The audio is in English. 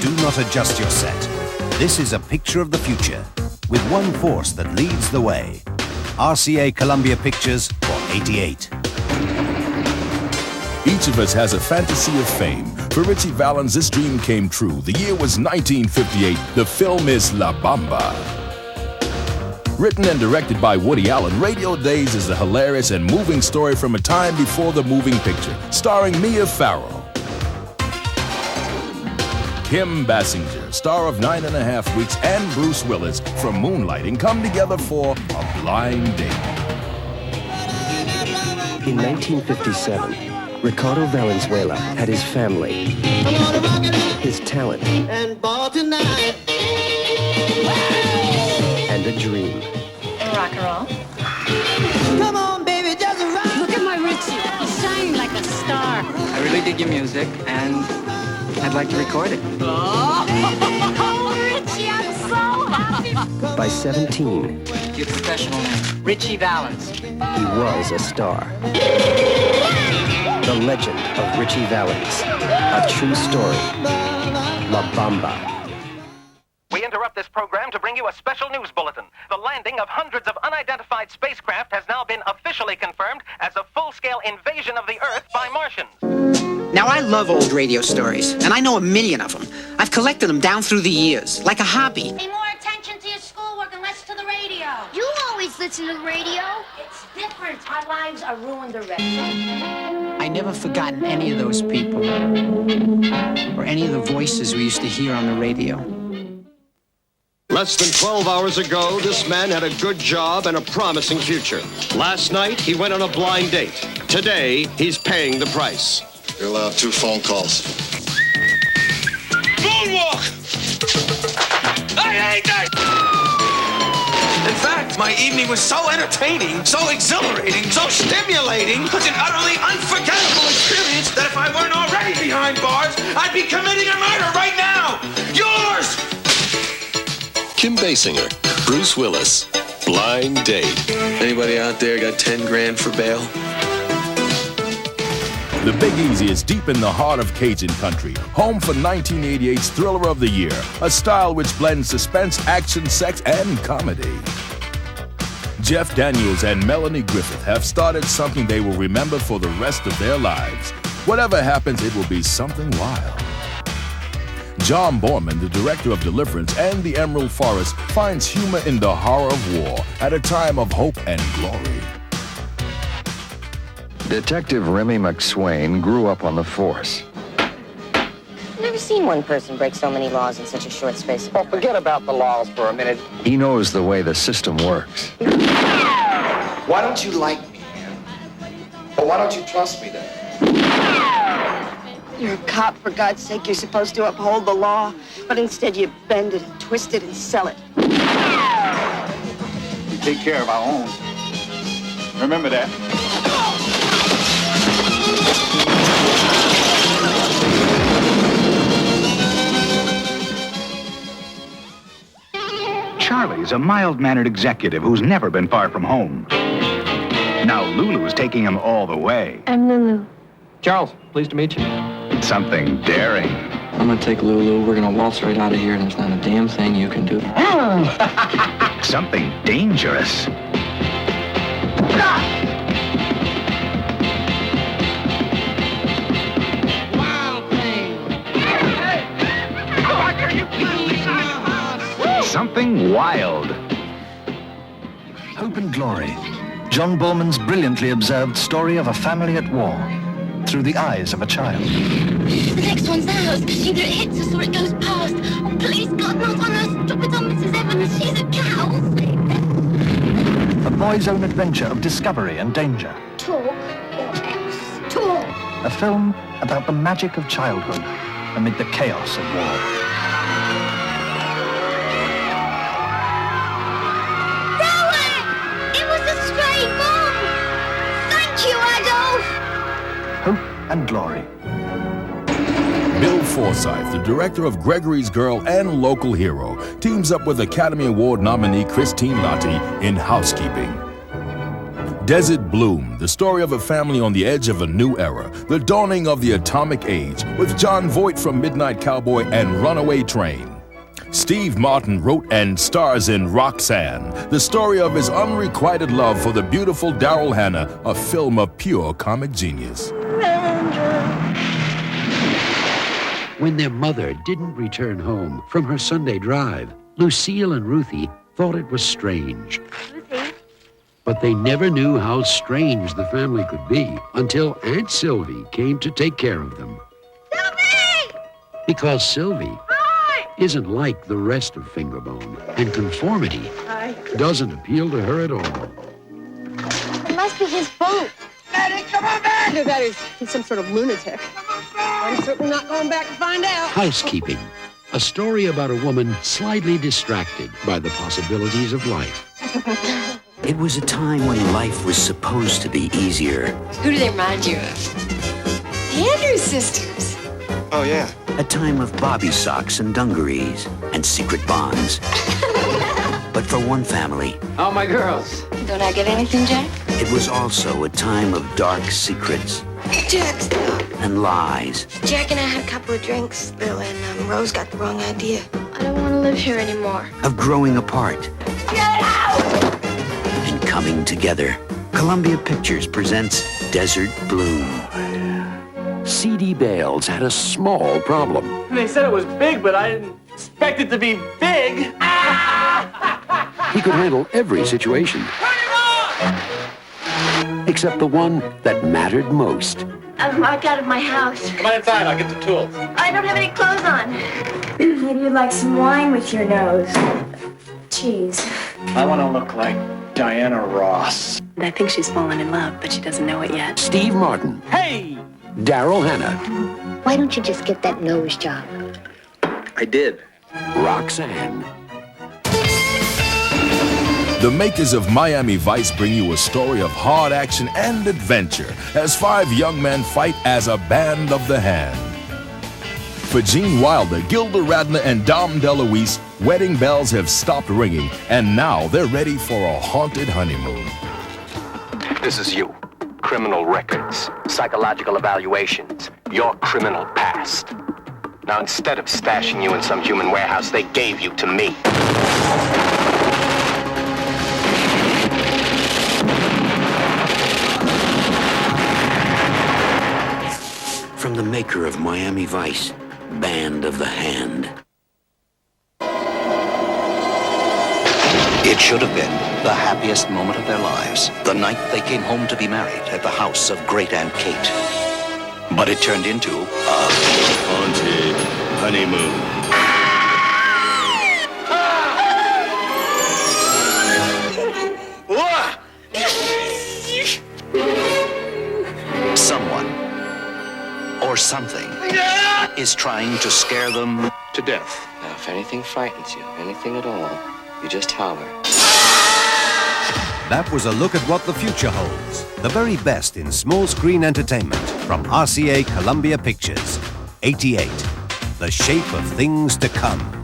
Do not adjust your set. This is a picture of the future, with one force that leads the way. RCA Columbia Pictures for 88. Each of us has a fantasy of fame. For Richie Valens, this dream came true. The year was 1958. The film is La Bamba. Written and directed by Woody Allen, Radio Days is a hilarious and moving story from a time before the moving picture, starring Mia Farrow. Kim Basinger, star of 9½ Weeks, and Bruce Willis from Moonlighting come together for A Blind Date. In 1957, Ricardo Valenzuela had his family, his talent, and a dream. Rock and roll. Come on, baby, just rock. Look at my Richie. He's shining like a star. I really dig your music, and I'd like to record it. Oh, Richie, I'm so happy. By 17, Your professional name, Richie Valens. he was a star. The legend of Richie Valens. A true story. La Bamba. We interrupt this program to bring you a special news bulletin. The landing of hundreds of unidentified spacecraft has now been officially confirmed as a full-scale invasion of the Earth by Martians. Now, I love old radio stories, and I know a million of them. I've collected them down through the years, like a hobby. Pay more attention to your schoolwork and less to the radio. You always listen to the radio. It's different. Our lives are ruined already. I never forgotten any of those people, or any of the voices we used to hear on the radio. Less than 12 hours ago, this man had a good job and a promising future. Last night, he went on a blind date. Today, he's paying the price. You're allowed 2 phone calls. Moonwalk! I hate that! In fact, my evening was so entertaining, so exhilarating, so stimulating, such an utterly unforgettable experience that if I weren't already behind bars, I'd be committing a murder right now! Yours! Kim Basinger, Bruce Willis, Blind Date. Anybody out there got 10 grand for bail? The Big Easy is deep in the heart of Cajun country, home for 1988's Thriller of the Year, a style which blends suspense, action, sex, and comedy. Jeff Daniels and Melanie Griffith have started something they will remember for the rest of their lives. Whatever happens, it will be something wild. John Borman, the director of Deliverance and The Emerald Forest, finds humor in the horror of war at a time of hope and glory. Detective Remy McSwain grew up on the force. I've never seen one person break so many laws in such a short space. Well, forget about the laws for a minute. He knows the way the system works. Why don't you like me, man? Or why don't you trust me then? You're a cop, for God's sake. You're supposed to uphold the law, but instead you bend it and twist it and sell it. We take care of our own. Remember that. Charlie's a mild-mannered executive who's never been far from home. Now Lulu's taking him all the way. I'm Lulu. Charles, pleased to meet you. Something daring. I'm gonna take Lulu. We're gonna waltz right out of here, and there's not a damn thing you can do. Something dangerous. Something wild. Hope and Glory. John Borman's brilliantly observed story of a family at war through the eyes of a child. The next one's ours. Either it hits us or it goes past. Oh, please, God, not on us. Drop it on Mrs. Evans. She's a cow. A boy's own adventure of discovery and danger. Talk or else. Talk. A film about the magic of childhood amid the chaos of war. Hope and Glory. Bill Forsythe, the director of Gregory's Girl and Local Hero, teams up with Academy Award nominee Christine Lahti in Housekeeping. Desert Bloom, the story of a family on the edge of a new era, the dawning of the atomic age, with John Voight from Midnight Cowboy and Runaway Train. Steve Martin wrote and stars in Roxanne, the story of his unrequited love for the beautiful Daryl Hannah, a film of pure comic genius. When their mother didn't return home from her Sunday drive, Lucille and Ruthie thought it was strange. Ruthie? But they never knew how strange the family could be until Aunt Sylvie came to take care of them. Sylvie! Because Sylvie isn't like the rest of Fingerbone, and conformity doesn't appeal to her at all. It must be his boat. Daddy, come on back! Either that is he's some sort of lunatic. I'm certainly not going back to find out. Housekeeping, a story about a woman slightly distracted by the possibilities of life. It was a time when life was supposed to be easier. Who do they remind you of? The Andrews sisters. Oh, yeah. A time of bobby socks and dungarees and secret bonds. But for one family, oh, my girls. Don't I get anything, Jack? It was also a time of dark secrets Jack, stop. and lies. Jack and I had a couple of drinks, Bill, and Rose got the wrong idea. I don't want to live here anymore. Of growing apart Get out! and coming together. Columbia Pictures presents Desert Bloom. C.D. Bales had a small problem. They said it was big, but I didn't expect it to be big. He could handle every situation, except the one that mattered most. I'm locked out of my house. Come on inside, I'll get the tools. I don't have any clothes on. Maybe you'd like some wine with your nose. Cheese. I want to look like Diana Ross. I think she's fallen in love, but she doesn't know it yet. Steve Martin. Hey! Daryl Hannah. Why don't you just get that nose job? I did. Roxanne. The makers of Miami Vice bring you a story of hard action and adventure as 5 young men fight as a band of the hand. For Gene Wilder, Gilda Radner, and Dom DeLuise, wedding bells have stopped ringing, and now they're ready for a haunted honeymoon. This is you. Criminal records, psychological evaluations, your criminal past. Now, instead of stashing you in some human warehouse, they gave you to me. From the maker of Miami Vice, Band of the Hand. It should have been the happiest moment of their lives, the night they came home to be married at the house of Great Aunt Kate. But it turned into a haunted honeymoon. Someone or something is trying to scare them to death. Now, if anything frightens you, anything at all, you just holler. That was a look at what the future holds. The very best in small screen entertainment from RCA Columbia Pictures. 88. The Shape of Things to Come.